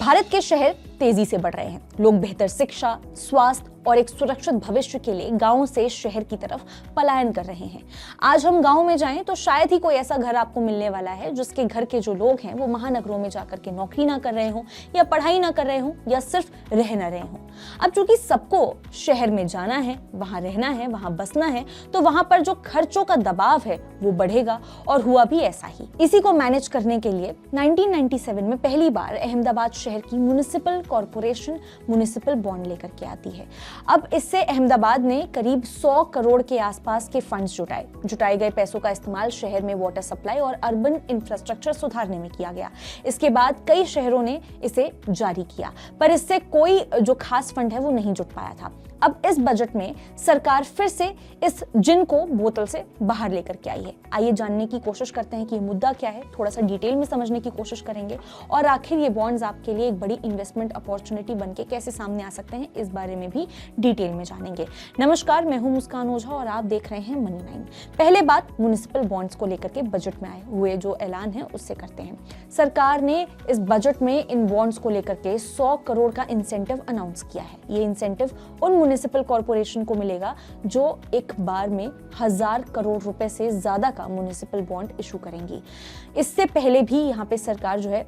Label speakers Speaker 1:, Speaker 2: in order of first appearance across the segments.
Speaker 1: भारत के शहर तेजी से बढ़ रहे हैं। लोग बेहतर शिक्षा, स्वास्थ्य और एक सुरक्षित भविष्य के लिए गांव से शहर की तरफ पलायन कर रहे हैं। आज हम गांव में जाएं तो शायद ही कोई ऐसा घर आपको मिलने वाला है जिसके घर के जो लोग हैं वो महानगरों में जाकर के नौकरी ना कर रहे हों या पढ़ाई ना कर रहे हों या सिर्फ रह ना रहे हों। अब चूंकि सबको शहर में जाना है, वहां रहना है, वहां बसना है, तो वहां पर जो खर्चों का दबाव है वो बढ़ेगा और हुआ भी ऐसा ही। इसी को मैनेज करने के लिए 1997 में पहली बार अहमदाबाद शहर की म्युनिसिपल कॉर्पोरेशन म्युनिसिपल बॉन्ड लेकर के आती है। अब इससे अहमदाबाद ने करीब 100 करोड़ के आसपास के फंड्स जुटाए गए पैसों का इस्तेमाल शहर में वाटर सप्लाई और अर्बन इंफ्रास्ट्रक्चर सुधारने में किया गया। इसके बाद कई शहरों ने इसे जारी किया, पर इससे कोई जो खास फंड है वो नहीं जुट पाया था। अब इस बजट में सरकार फिर से इस जिन को बोतल से बाहर लेकर के आई है। आइए जानने की कोशिश करते हैं कि ये मुद्दा क्या है, थोड़ा सा डिटेल में समझने की कोशिश करेंगे और आखिर ये बॉन्ड्स आपके लिए एक बड़ी इन्वेस्टमेंट अपॉर्चुनिटी बनके कैसे सामने आ सकते हैं, इस बारे में भी डिटेल में जानेंगे। नमस्कार, मैं हूं मुस्कान ओझा और आप देख रहे हैं मनी 9। पहले बात म्युनिसिपल बॉन्ड्स को लेकर के बजट में आए हुए जो ऐलान है उससे करते हैं। सरकार ने इस बजट में इन बॉन्ड्स को लेकर के 100 करोड़ का इंसेंटिव अनाउंस किया है। ये इंसेंटिव उन म्युनिसिपल कॉर्पोरेशन को मिलेगा जो एक बार में 1000 करोड़ रुपए से ज्यादा का म्युनिसिपल बॉन्ड इशू करेंगी। इससे पहले भी यहाँ पे सरकार जो है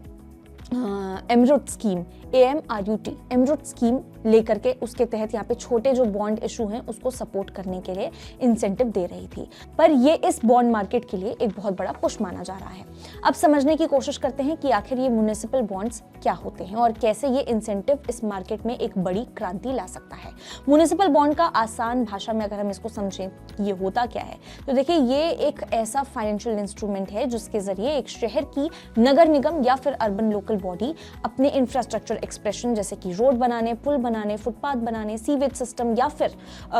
Speaker 1: एमरूट स्कीम, AMRUT एमरूट स्कीम लेकर के उसके तहत यहाँ पे छोटे जो बॉन्ड इशू हैं उसको सपोर्ट करने के लिए इंसेंटिव दे रही थी, पर ये इस बॉन्ड मार्केट के लिए एक बहुत बड़ा पुश माना जा रहा है। अब समझने की कोशिश करते हैं कि आखिर ये म्युनिसिपल बॉन्ड्स क्या होते हैं और कैसे ये इंसेंटिव इस मार्केट में एक बड़ी क्रांति ला सकता है। म्युनिसिपल बॉन्ड का आसान भाषा में अगर हम इसको समझें ये होता क्या है, तो देखिए ये एक ऐसा फाइनेंशियल इंस्ट्रूमेंट है जिसके जरिए एक शहर की नगर निगम या फिर अर्बन लोकल बॉडी अपने इंफ्रास्ट्रक्चर एक्सप्रेशन जैसे कि रोड बनाने, पुल बनाने, फुटपाथ बनाने, सीवेज सिस्टम या फिर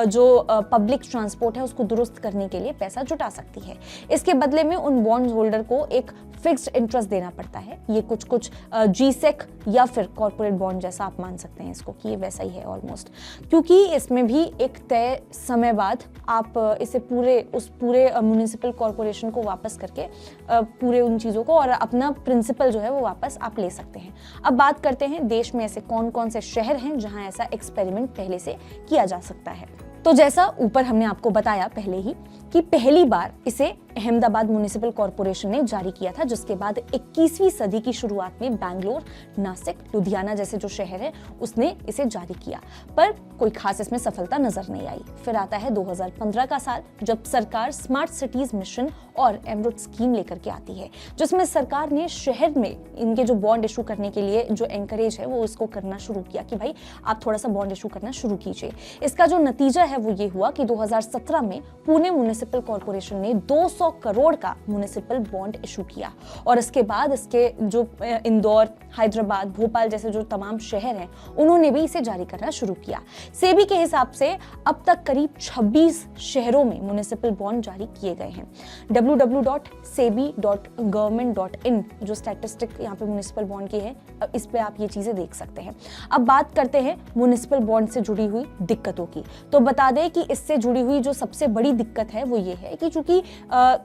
Speaker 1: जो पब्लिक ट्रांसपोर्ट है उसको दुरुस्त करने के लिए पैसा जुटा सकती है। इसके बदले में उन बॉन्ड होल्डर को एक फिक्स्ड इंटरेस्ट देना पड़ता है। ये कुछ GSEC या फिर कॉर्पोरेट बॉन्ड जैसा आप मान सकते हैं इसको कि ये वैसा ही है ऑलमोस्ट, क्योंकि इसमें भी एक तय समय बाद आप इसे पूरे म्युनिसिपल कॉर्पोरेशन को वापस करके पूरे उन चीज़ों को और अपना प्रिंसिपल जो है वो वापस आप ले सकते हैं। अब बात करते हैं देश में ऐसे कौन कौन से शहर हैं जहां ऐसा एक्सपेरिमेंट पहले से किया जा सकता है। तो जैसा ऊपर हमने आपको बताया पहले ही कि पहली बार इसे अहमदाबाद म्युनिसिपल कॉर्पोरेशन ने जारी किया था, जिसके बाद 21वीं सदी की शुरुआत में बैंगलोर, नासिक, लुधियाना जैसे जो शहर है उसने इसे जारी किया, पर कोई खास इसमें सफलता नजर नहीं आई। फिर आता है 2015 का साल, जब सरकार स्मार्ट सिटीज मिशन और एमरूट स्कीम लेकर के आती है, जिसमें सरकार ने शहर में इनके जो बॉन्ड इशू करने के लिए जो एनकरेज है वो इसको करना शुरू किया कि भाई आप थोड़ा सा बॉन्ड इशू करना शुरू कीजिए। इसका जो नतीजा है वो ये हुआ कि 2017 में पुणे म्युनिसिपल कॉर्पोरेशन ने 200 करोड़ का म्युनिसिपल बॉन्ड इशू किया और इसके बाद इसके जो इंदौर, हैदराबाद, भोपाल जैसे जो तमाम शहर हैं उन्होंने भी इसे जारी करना शुरू किया। सेबी के हिसाब से अब तक करीब 26 शहरों में म्युनिसिपल बॉन्ड जारी किए गए हैं। www.sebi.government.in जो स्टैटिस्टिक यहाँ पे म्युनिसिपल बॉन्ड की है, इस पे आप ये चीजें देख सकते हैं। अब बात करते हैं म्युनिसिपल बॉन्ड से जुड़ी हुई दिक्कतों की। तो बता दें कि इससे जुड़ी हुई जो सबसे बड़ी दिक्कत है वो ये है कि चूंकि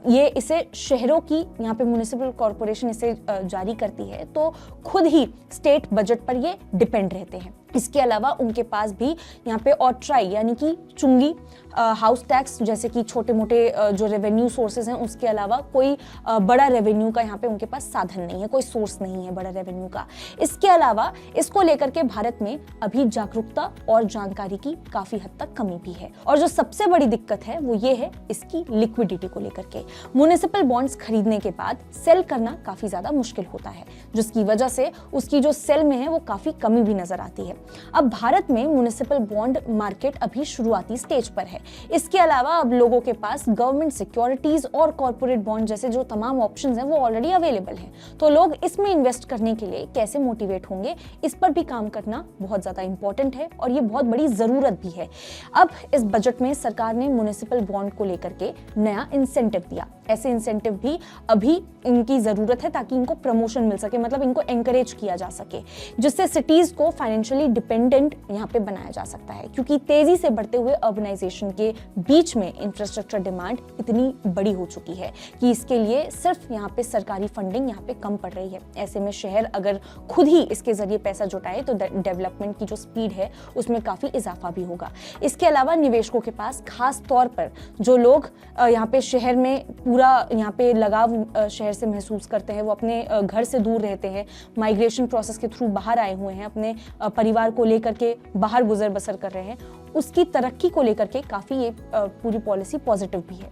Speaker 1: ये इसे शहरों की यहाँ पे म्युनिसिपल कॉर्पोरेशन इसे जारी करती है तो खुद ही स्टेट बजट पर ये डिपेंड रहते हैं। इसके अलावा उनके पास भी यहाँ पे ऑट्राई यानी कि चुंगी, हाउस टैक्स जैसे कि छोटे मोटे जो रेवेन्यू सोर्सेज हैं उसके अलावा कोई बड़ा रेवेन्यू का यहाँ पे उनके पास साधन नहीं है, कोई सोर्स नहीं है बड़ा रेवेन्यू का। इसके अलावा इसको लेकर के भारत में अभी जागरूकता और जानकारी की काफी हद तक कमी भी है और जो सबसे बड़ी दिक्कत है वो ये है इसकी लिक्विडिटी को लेकर के। म्युनिसिपल बॉन्ड्स खरीदने के बाद सेल करना काफी ज्यादा मुश्किल होता है, जिसकी वजह से उसकी जो सेल में है वो काफी कमी भी नजर आती है। अब भारत में म्युनिसिपल बॉन्ड मार्केट अभी शुरुआती स्टेज पर है। इसके अलावा अब लोगों के पास गवर्नमेंट सिक्योरिटीज और कॉर्पोरेट बॉन्ड जैसे जो तमाम ऑप्शंस हैं वो ऑलरेडी अवेलेबल हैं, तो लोग इसमें इन्वेस्ट करने के लिए कैसे मोटिवेट होंगे, इस पर भी काम करना बहुत ज्यादा इंपॉर्टेंट है और ये बहुत बड़ी जरूरत भी है। अब इस बजट में सरकार ने म्युनिसिपल बॉन्ड को लेकर के नया इंसेंटिव दिया। ऐसे इंसेंटिव भी अभी इनकी जरूरत है ताकि इनको प्रमोशन मिल सके, मतलब इनको एनकरेज किया जा सके, जिससे सिटीज को फाइनेंशियली डिपेंडेंट यहाँ पे बनाया जा सकता है, क्योंकि तेजी से बढ़ते हुए अर्बनाइजेशन के बीच में इंफ्रास्ट्रक्चर डिमांड इतनी बड़ी हो चुकी है कि इसके लिए सिर्फ यहाँ पे सरकारी फंडिंग यहाँ पे कम पड़ रही है। ऐसे में शहर अगर खुद ही इसके जरिए पैसा जुटाए तो डेवलपमेंट की जो स्पीड है उसमें काफी इजाफा भी होगा। इसके अलावा निवेशकों के पास खास तौर पर जो लोग यहाँ पे शहर में पूरा यहाँ पे लगाव शहर से महसूस करते हैं, वो अपने घर से दूर रहते हैं, माइग्रेशन प्रोसेस के थ्रू बाहर आए हुए हैं, अपने परिवार को लेकर के बाहर गुजर बसर कर रहे हैं, उसकी तरक्की को लेकर के काफी ये पूरी पॉलिसी पॉजिटिव भी है।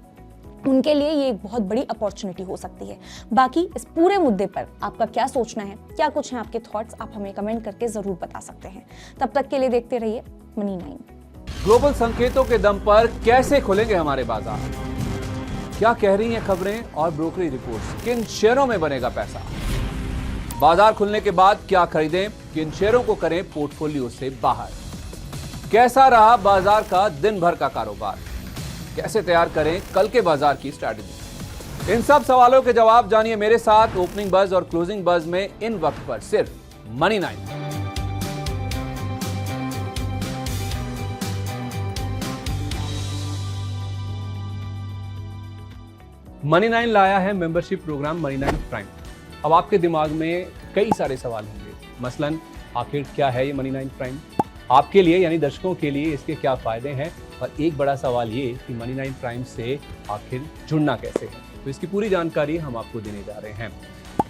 Speaker 1: उनके लिए ये एक बहुत बड़ी अपॉर्चुनिटी हो सकती है। बाकी इस पूरे मुद्दे पर आपका क्या सोचना है, क्या कुछ हैं आपके थॉट्स, आप हमें कमेंट करके जरूर बता सकते हैं। तब तक के लिए देखते रहिए मनी 9।
Speaker 2: ग्लोबल संकेतों के दम पर कैसे खुलेंगे हमारे बाजार, क्या कह रही हैं खबरें और ब्रोकरी रिपोर्ट्स, किन शेयरों में बनेगा पैसा, बाजार खुलने के बाद क्या खरीदें, किन शेयरों को करें पोर्टफोलियो से बाहर, कैसा रहा बाजार का दिन भर का कारोबार, कैसे तैयार करें कल के बाजार की स्ट्रैटेजी। इन सब सवालों के जवाब जानिए मेरे साथ ओपनिंग बज और क्लोजिंग बज में इन वक्त पर सिर्फ मनी 9। मनी 9 लाया है मेंबरशिप प्रोग्राम मनी 9 प्राइम। अब आपके दिमाग में कई सारे सवाल होंगे, मसलन आखिर क्या है ये मनी 9 प्राइम, आपके लिए यानी दर्शकों के लिए इसके क्या फायदे हैं, और एक बड़ा सवाल ये कि मनी 9 प्राइम से आखिर जुड़ना कैसे है। तो इसकी पूरी जानकारी हम आपको देने जा रहे हैं।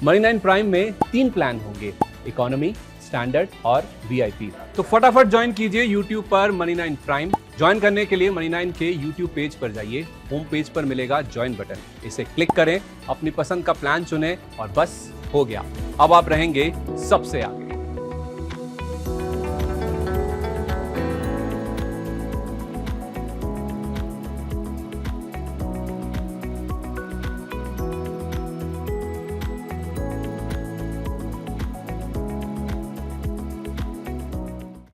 Speaker 2: मनी 9 प्राइम में 3 प्लान होंगे, इकोनॉमी, स्टैंडर्ड और वीआईपी। तो फटाफट ज्वाइन कीजिए YouTube पर मनी 9 प्राइम। ज्वाइन करने के लिए मनी 9 के YouTube पेज पर जाइए, होम पेज पर मिलेगा ज्वाइन बटन, इसे क्लिक करें, अपनी पसंद का प्लान चुनें और बस हो गया, अब आप रहेंगे सबसे आगे।